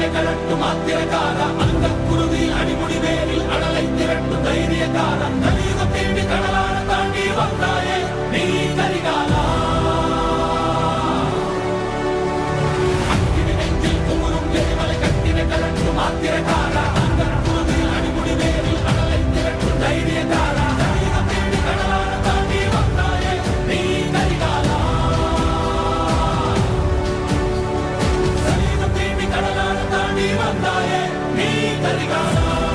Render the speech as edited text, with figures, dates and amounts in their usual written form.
கட்டின கலட்டு மாத்திரக்கார அந்த குருதி அடிமுடி வேரில் அடலை திரட்டு தைரியக்கார கலியுகம் தேடி கடலான தாண்டி வந்தாயே நீ கரிகாலா அக்கினி நெஞ்சில் குமுறும் எரிமலை கட்டின கலட்டு மாத்திரக்கார அந்த குருதி அடிமுடி வேரில் அடலை திரட்டு தைரியக்கார கலியுகம் தேடி கடலான தாண்டி வந்தாயே நீ கரிகாலா கடலான தாண்டி வந்தாயே நீ கரிகாலா